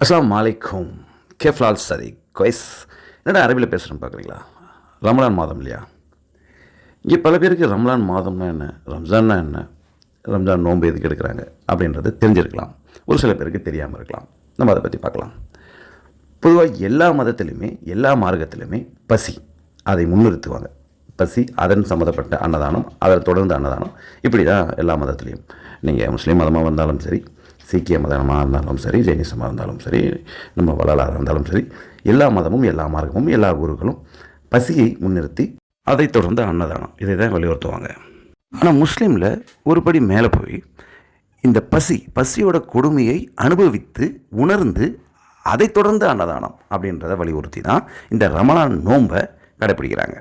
அஸ்ஸலாமு அலைக்கும். கேஃப்லால் சரி கொய்ஸ். என்னடா அரபியில் பேசுகிறேன்னு பார்க்குறீங்களா? ரமலான் மாதம் இல்லையா? இங்கே பல பேருக்கு ரமலான் மாதம்னா என்ன, ரம்ஜான்னா என்ன, ரம்ஜான் நோன்பு எதுக்கு எடுக்கிறாங்க அப்படின்றது தெரிஞ்சிருக்கலாம். ஒரு சில பேருக்கு தெரியாமல் இருக்கலாம். நம்ம அதை பற்றி பார்க்கலாம். பொதுவாக எல்லா மதத்திலுமே எல்லா மார்க்கத்திலுமே பசி அதை முன்னிறுத்துவாங்க. பசி, அதன் சம்மந்தப்பட்ட அன்னதானம், அதை தொடர்ந்து அன்னதானம், இப்படி தான் எல்லா மதத்துலேயும். நீங்கள் முஸ்லீம் மதமாக வந்தாலும் சரி, சீக்கிய மதமாக இருந்தாலும் சரி, ஜெயினிசமாக இருந்தாலும் சரி, நம்ம வள்ளலாக இருந்தாலும் சரி, எல்லா மதமும் எல்லா மார்க்கமும் எல்லா குருக்களும் பசியை முன்னிறுத்தி அதை தொடர்ந்து அன்னதானம், இதை தான் வலியுறுத்துவாங்க. ஆனால் முஸ்லீமில் ஒரு படி மேலே போய் இந்த பசியோட கொடுமையை அனுபவித்து உணர்ந்து அதை தொடர்ந்து அன்னதானம் அப்படின்றத வலியுறுத்தி தான் இந்த ரமலான் நோன்பை கடைப்பிடிக்கிறாங்க.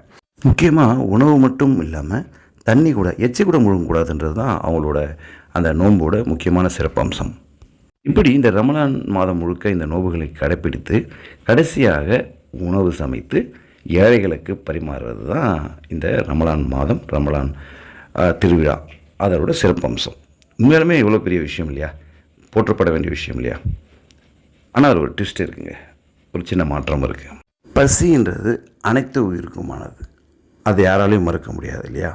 முக்கியமாக உணவு மட்டும் இல்லாமல் தண்ணி கூட, எச்சி கூட முழுங்கக்கூடாதுன்றது தான் அவங்களோட அந்த நோன்போட முக்கியமான சிறப்பம்சம். இப்படி இந்த ரமலான் மாதம் முழுக்க இந்த நோன்புகளை கடைப்பிடித்து கடைசியாக உணவு சமைத்து ஏழைகளுக்கு பரிமாறுறது தான் இந்த ரமலான் மாதம், ரமலான் திருவிழா, அதோட சிறப்பம்சம். உண்மையாலுமே இவ்வளோ பெரிய விஷயம் இல்லையா? போற்றப்பட வேண்டிய விஷயம் இல்லையா? ஆனால் அது ஒரு ட்விஸ்ட் இருக்குங்க, ஒரு சின்ன மாற்றம் இருக்குது. பசின்றது அனைத்து உயிருக்குமானது, அதை யாராலையும் மறுக்க முடியாது இல்லையா?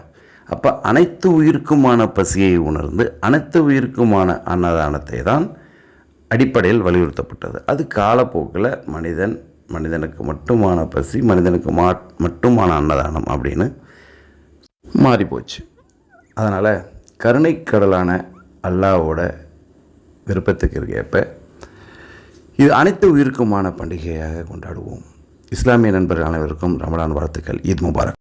அப்போ அனைத்து உயிருக்குமான பசியை உணர்ந்து அனைத்து உயிருக்குமான அன்னதானத்தை தான் அடிப்படையில் வலியுறுத்தப்பட்டது. அது காலப்போக்கில் மனிதனுக்கு மட்டுமான பசி, மனிதனுக்கு மட்டுமான அன்னதானம் அப்படின்னு மாறிப்போச்சு. அதனால் கருணைக்கடலான அல்லாஹ்வோட விருப்பத்துக்கு ஏற்ப இது அனைத்து உயிருக்குமான பண்டிகையாக கொண்டாடுவோம். இஸ்லாமிய நண்பர்கள் அனைவருக்கும் ரமலான் வாழ்த்துக்கள். ஈத் முபாரக்.